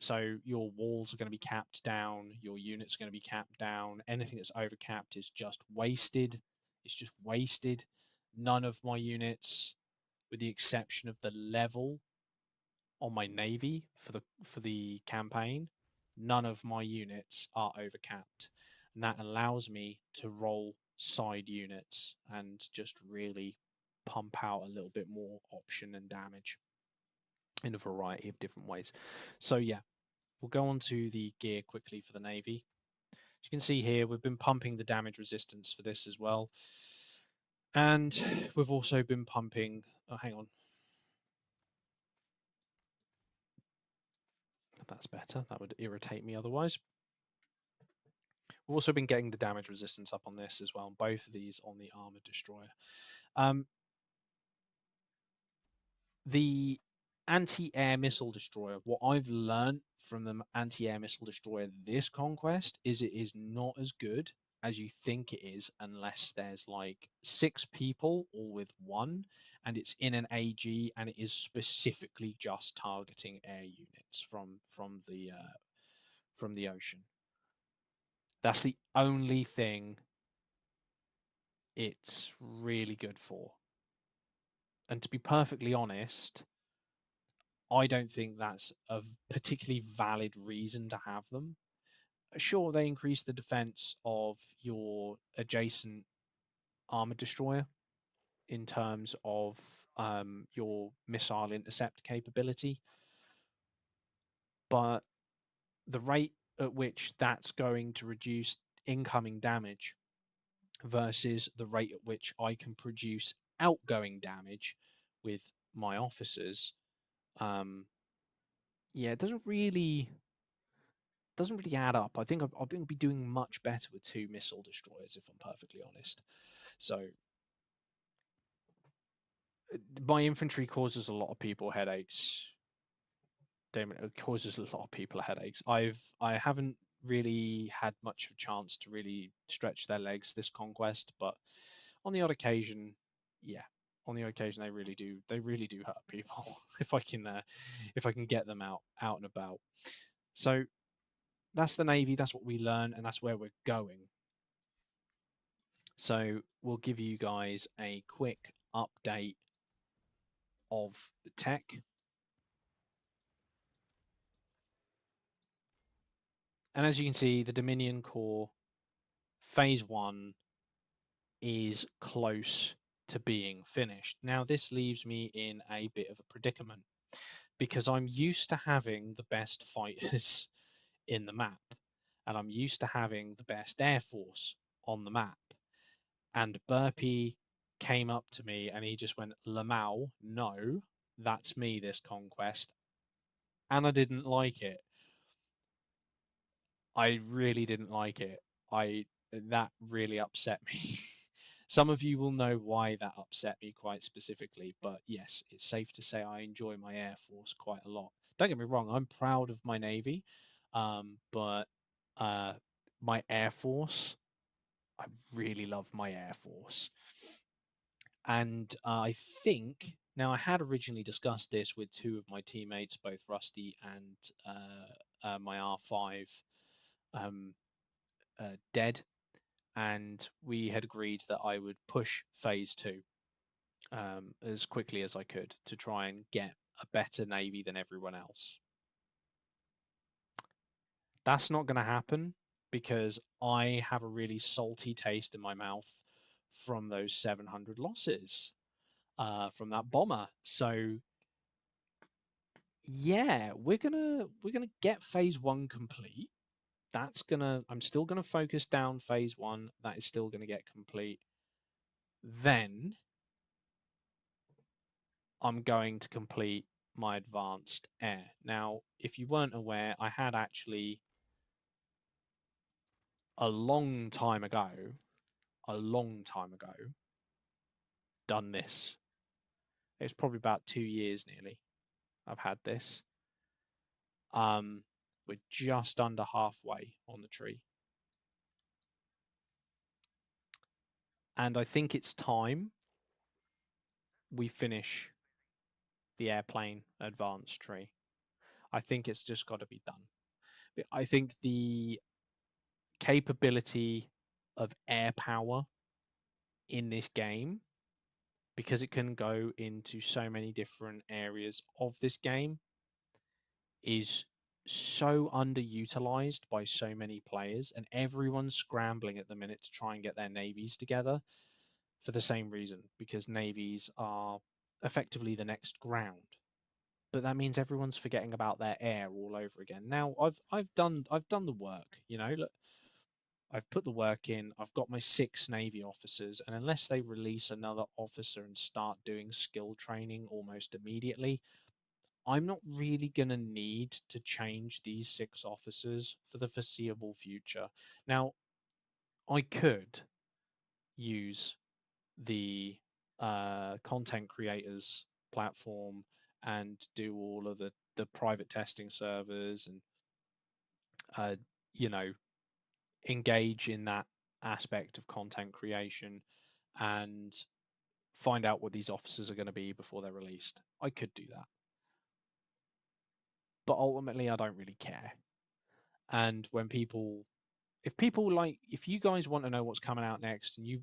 So your walls are going to be capped down. Your units are going to be capped down. Anything that's overcapped is just wasted. It's just wasted. None of my units, with the exception of the level on my navy for the campaign, none of my units are overcapped, and that allows me to roll side units and just really pump out a little bit more option and damage in a variety of different ways. So yeah, we'll go on to the gear quickly for the navy. As you can see here, we've been pumping the damage resistance for this as well, and we've also been pumping. Oh, hang on. That's better. That would irritate me otherwise. We've also been getting the damage resistance up on this as well, both of these on the Armored Destroyer. The anti-air missile destroyer, what I've learned from the anti-air missile destroyer this conquest is it is not as good as you think it is unless there's like 6 people all with one, and it's in an AG, and it is specifically just targeting air units from the ocean. That's the only thing it's really good for. And to be perfectly honest, I don't think that's a particularly valid reason to have them. Sure, they increase the defense of your adjacent armored destroyer in terms of your missile intercept capability, but the rate at which that's going to reduce incoming damage versus the rate at which I can produce outgoing damage with my officers, yeah, it doesn't really add up. I think I'll be doing much better with 2 missile destroyers, if I'm perfectly honest. So my infantry causes a lot of people headaches. Damon, it causes a lot of people headaches. I haven't really had much of a chance to really stretch their legs this conquest, but on the odd occasion, yeah, on the odd occasion they really do hurt people if I can get them out and about. So that's the navy. That's what we learn, and that's where we're going. So we'll give you guys a quick update of the tech. And as you can see, the Dominion Core Phase 1 is close to being finished. Now, this leaves me in a bit of a predicament because I'm used to having the best fighters in the map, and I'm used to having the best air force on the map. And Burpee came up to me and he just went, Lamau, no, that's me this conquest. And I didn't like it. I really didn't like it. That really upset me. Some of you will know why that upset me quite specifically, but yes, it's safe to say I enjoy my Air Force quite a lot. Don't get me wrong, I'm proud of my Navy, but uh, my Air Force, I really love my Air Force. And I think, now I had originally discussed this with two of my teammates, both Rusty and my R5 um, Dead, and we had agreed that I would push phase 2 as quickly as I could to try and get a better navy than everyone else. That's not going to happen because I have a really salty taste in my mouth from those 700 losses from that bomber. So yeah, we're gonna get phase 1 complete. I'm still gonna focus down phase 1. That is still gonna get complete. Then I'm going to complete my advanced air. Now, if you weren't aware, I had actually a long time ago, done this. It's probably about 2 years nearly. I've had this. We're just under halfway on the tree. And I think it's time we finish the airplane advanced tree. I think it's just got to be done. I think the capability of air power in this game, because it can go into so many different areas of this game, is so underutilized by so many players, and everyone's scrambling at the minute to try and get their navies together for the same reason, because navies are effectively the next ground. But that means everyone's forgetting about their air all over again. Now I've done the work, you know. Look, I've put the work in. I've got my 6 Navy officers, and unless they release another officer and start doing skill training almost immediately, I'm not really going to need to change these 6 officers for the foreseeable future. Now, I could use the content creators platform and do all of the private testing servers and uh, you know, engage in that aspect of content creation and find out what these officers are going to be before they're released. I could do that, but ultimately I don't really care. And when people, if you guys want to know what's coming out next, and you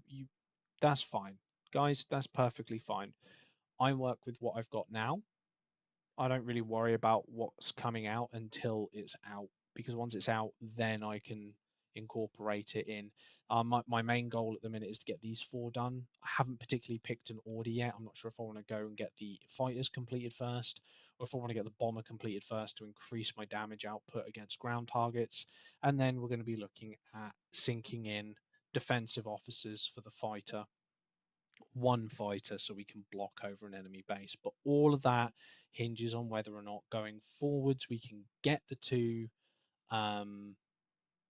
that's fine, guys, that's perfectly fine. I work with what I've got now. I don't really worry about what's coming out until it's out, because once it's out, then I can incorporate it in. My main goal at the minute is to get these 4 done. I haven't particularly picked an order yet. I'm not sure if I want to go and get the fighters completed first, or if I want to get the bomber completed first to increase my damage output against ground targets. And then we're going to be looking at sinking in defensive officers for the fighter, 1 fighter, so we can block over an enemy base. But all of that hinges on whether or not going forwards we can get the 2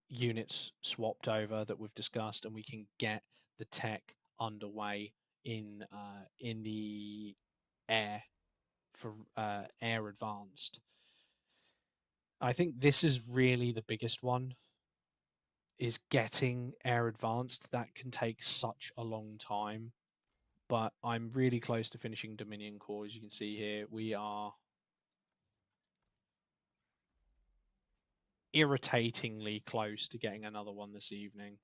units swapped over that we've discussed, and we can get the tech underway in the air for air advanced. I think this is really the biggest one is getting air advanced. That can take such a long time. But I'm really close to finishing Dominion Core. As you can see here, we are irritatingly close to getting another one this evening.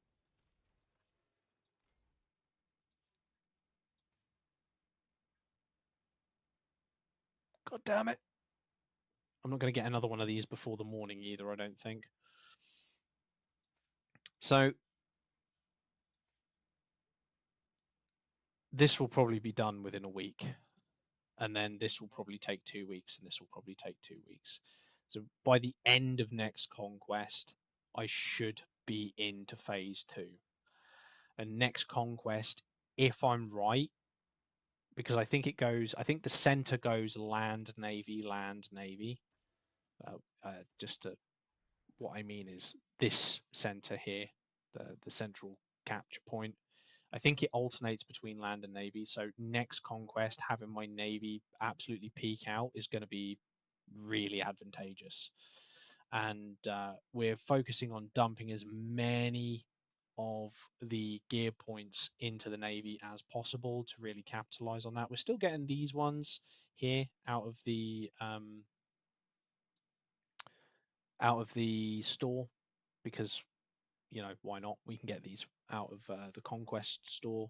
God damn it. I'm not going to get another one of these before the morning either, I don't think. So this will probably be done within a week. And then this will probably take 2 weeks, and this will probably take 2 weeks. So by the end of next conquest, I should be into phase 2. And next conquest, if I'm right, because I think the center goes land, navy, land, navy. Just to, what I mean is this center here, the central capture point. I think it alternates between land and navy. So next conquest, having my navy absolutely peak out is going to be really advantageous. And we're focusing on dumping as many of the gear points into the navy as possible to really capitalize on that. We're still getting these ones here out of the store, because why not? We can get these out of the conquest store.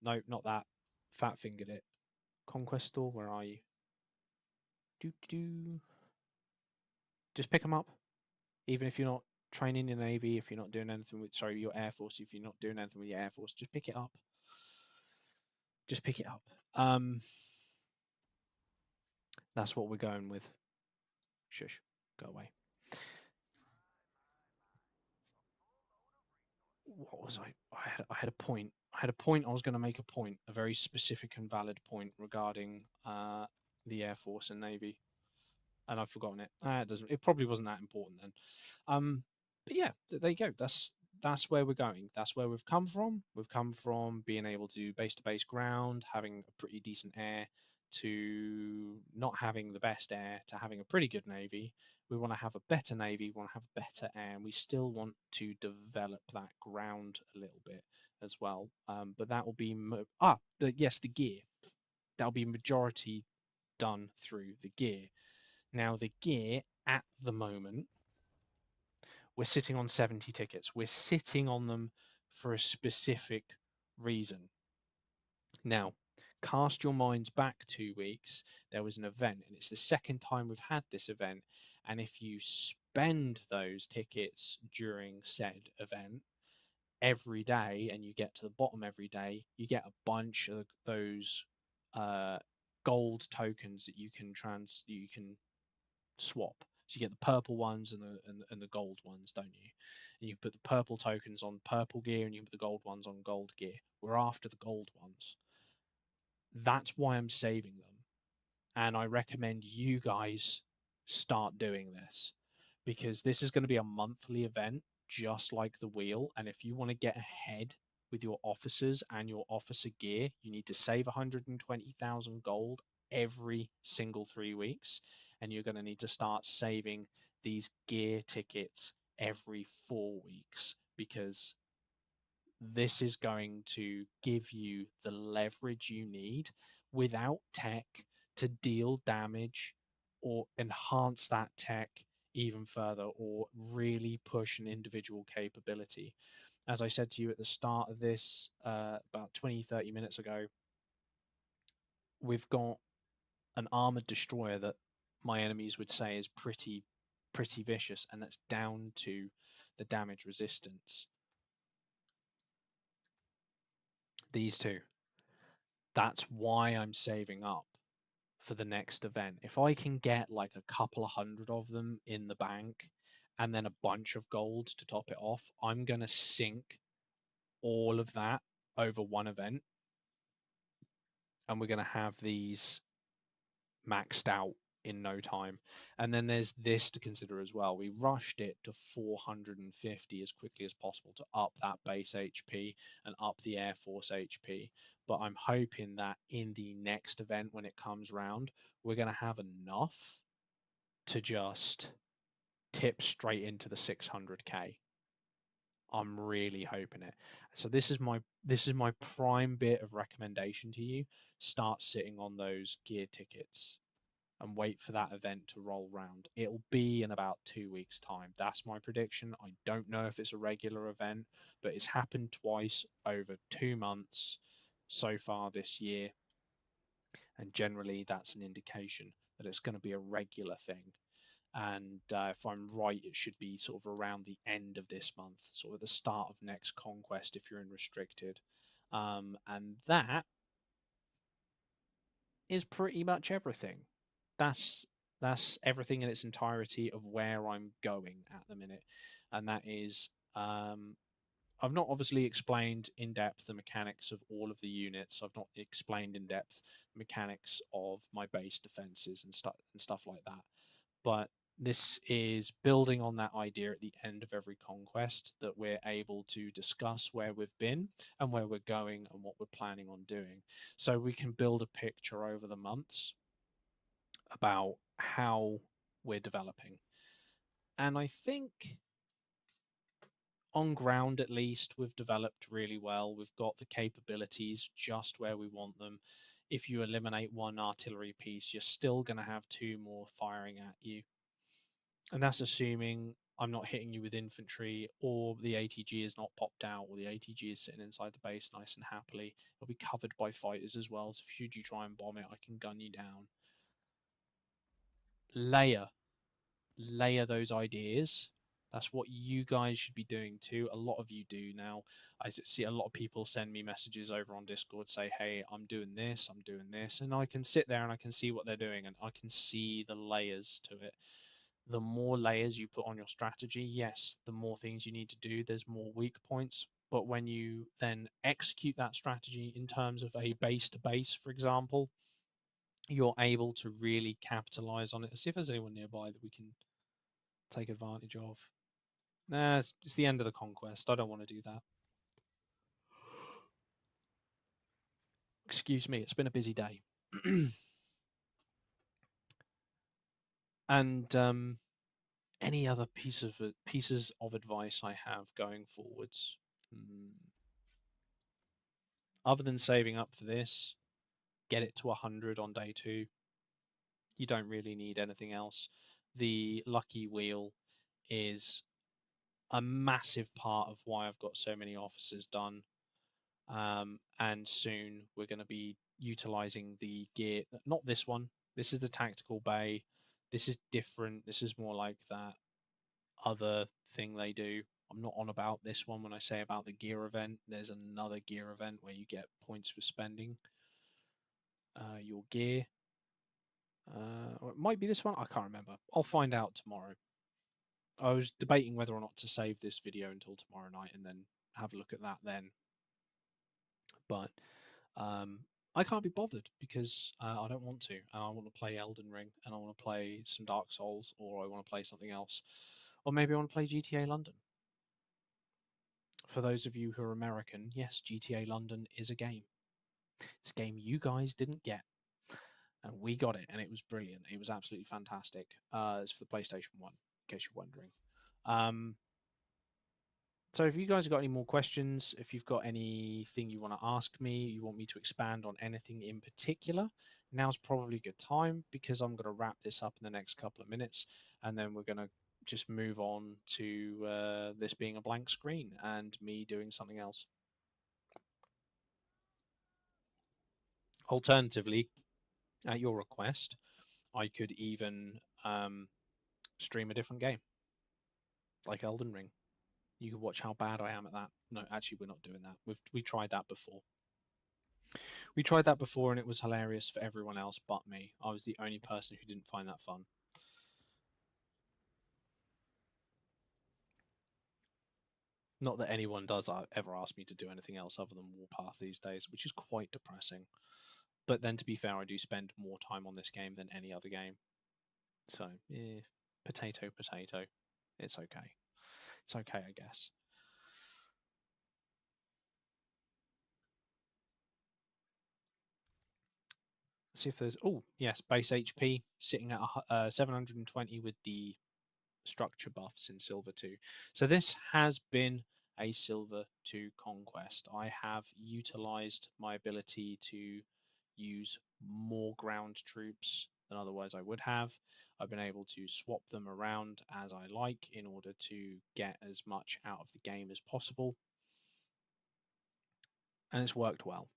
No, not that. Fat fingered it. Conquest store, where are you? Just pick them up. Even if you're not training your navy, if you're not doing anything with, sorry, your air force, if you're not doing anything with your air force, just pick it up. Just pick it up. That's what we're going with. Shush, go away. What was I? I had a point. I was going to make a point, a very specific and valid point regarding the Air Force and Navy, and I've forgotten it. It doesn't. It probably wasn't that important then. But yeah, there you go. That's where we're going. That's where we've come from. We've come from being able to base ground, having a pretty decent air, to not having the best air, to having a pretty good navy. We want to have a better navy. We want to have better air, and we still want to develop that ground a little bit as well. But that will be the gear. That'll be majority done through the gear. Now the gear at the moment, we're sitting on 70 tickets. We're sitting on them for a specific reason. Now, cast your minds back 2 weeks. There was an event, and it's the second time we've had this event. And if you spend those tickets during said event every day, and you get to the bottom every day, you get a bunch of those gold tokens that you can swap. So you get the purple ones and the gold ones, don't you? And you put the purple tokens on purple gear, and you put the gold ones on gold gear. We're after the gold ones. That's why I'm saving them. And I recommend you guys start doing this, because this is going to be a monthly event, just like the wheel. And if you want to get ahead with your officers and your officer gear, you need to save 120,000 gold every single 3 weeks. And you're going to need to start saving these gear tickets every 4 weeks, because this is going to give you the leverage you need without tech to deal damage or enhance that tech even further, or really push an individual capability. As I said to you at the start of this, about 20-30 minutes ago, we've got an armored destroyer that my enemies would say is pretty vicious, and that's down to the damage resistance. These two. That's why I'm saving up for the next event. If I can get like a couple of hundred of them in the bank and then a bunch of gold to top it off, I'm going to sink all of that over one event. And we're going to have these maxed out in no time. And then there's this to consider as well. We rushed it to 450 as quickly as possible to up that base HP and up the Air Force HP. But I'm hoping that in the next event, when it comes round, we're going to have enough to just tip straight into the 600k. I'm really hoping it. So this is my prime bit of recommendation to you. Start sitting on those gear tickets and wait for that event to roll round. It'll be in about 2 weeks' time. That's my prediction. I don't know if it's a regular event, but it's happened twice over 2 months so far this year. And generally, that's an indication that it's going to be a regular thing. And if I'm right, it should be sort of around the end of this month, sort of the start of next conquest if you're in restricted. And that is pretty much everything. That's that's everything in its entirety of where I'm going at the minute, and that is I've not obviously explained in depth the mechanics of all of the units. I've not explained in depth mechanics of my base defenses and stuff like that. But this is building on that idea at the end of every conquest that we're able to discuss where we've been and where we're going and what we're planning on doing. So we can build a picture over the months about how we're developing. And I think on ground, at least, we've developed really well. We've got the capabilities just where we want them. If you eliminate one artillery piece, you're still going to have two more firing at you. And that's assuming I'm not hitting you with infantry, or the ATG is not popped out, or the ATG is sitting inside the base nice and happily. It'll be covered by fighters as well, so should you try and bomb it, I can gun you down. Layer those ideas. That's what you guys should be doing too. A lot of you do now. I see a lot of people send me messages over on Discord, say, hey, I'm doing this, I'm doing this. And I can sit there and I can see what they're doing and I can see the layers to it. The more layers you put on your strategy, yes, the more things you need to do. There's more weak points. But when you then execute that strategy in terms of a base to base, for example, you're able to really capitalize on it. Let's see if there's anyone nearby that we can take advantage of. Nah, it's the end of the conquest. I don't want to do that. Excuse me, it's been a busy day. And any other pieces of advice I have going forwards, other than saving up for this, get it to 100 on day 2. You don't really need anything else. The lucky wheel is a massive part of why I've got so many officers done. And soon we're going to be utilizing the gear. Not this one. This is the tactical bay. This is different. This is more like that other thing they do. I'm not on about this one when I say about the gear event. There's another gear event where you get points for spending your gear. Or it might be this one. I can't remember. I'll find out tomorrow. I was debating whether or not to save this video until tomorrow night and then have a look at that then. But I can't be bothered because I don't want to, and I want to play Elden Ring, and I want to play some Dark Souls, or I want to play something else, or maybe I want to play GTA London. For those of you who are American, yes, GTA London is a game. It's a game you guys didn't get, and we got it, and it was brilliant. It was absolutely fantastic. It's for the PlayStation 1, in case you're wondering. So if you guys have got any more questions, if you've got anything you want to ask me, you want me to expand on anything in particular, now's probably a good time because I'm going to wrap this up in the next couple of minutes and then we're going to just move on to this being a blank screen and me doing something else. Alternatively, at your request, I could even stream a different game, like Elden Ring. You could watch how bad I am at that. No, actually, we're not doing that. We tried that before. We tried that before and it was hilarious for everyone else but me. I was the only person who didn't find that fun. Not that anyone does ever ask me to do anything else other than Warpath these days, which is quite depressing. But then, to be fair, I do spend more time on this game than any other game. So, potato, potato. It's okay. It's okay, I guess. Let's see if there's... Oh, yes, base HP sitting at 720 with the structure buffs in Silver 2. So this has been a silver to conquest. I have utilized my ability to use more ground troops than otherwise I would have. I've been able to swap them around as I like in order to get as much out of the game as possible, and it's worked well.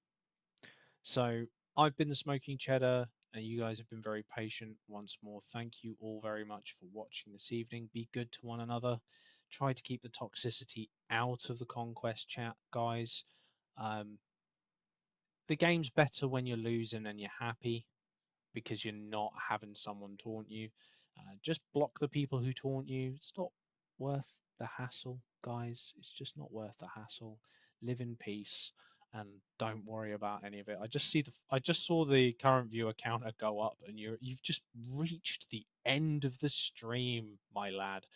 So I've been the Smoking Cheddar, and you guys have been very patient. Once more, thank you all very much for watching this evening. Be good to one another. Try to keep the toxicity out of the conquest chat, guys. Um, the game's better when you're losing and you're happy because you're not having someone taunt you. Just block the people who taunt you. It's not worth the hassle, guys. It's just not worth the hassle. Live in peace and don't worry about any of it. I just saw the current viewer counter go up, and you've just reached the end of the stream, my lad.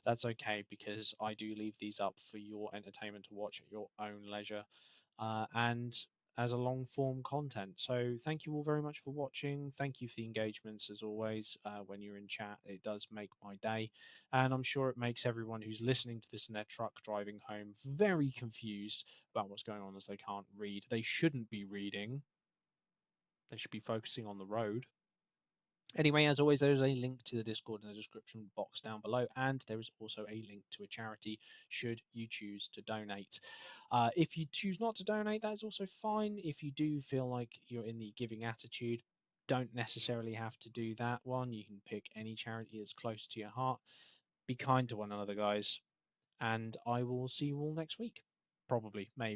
That's okay because I do leave these up for your entertainment to watch at your own leisure. And as a long form content. So thank you all very much for watching. Thank you for the engagements as always. When you're in chat, it does make my day, and I'm sure it makes everyone who's listening to this in their truck driving home very confused about what's going on as they can't read. They shouldn't be reading. They should be focusing on the road. Anyway, as always, there is a link to the Discord in the description box down below, and there is also a link to a charity should you choose to donate. If you choose not to donate, that is also fine. If you do feel like you're in the giving attitude, don't necessarily have to do that one. You can pick any charity that's close to your heart. Be kind to one another, guys, and I will see you all next week. Probably, maybe.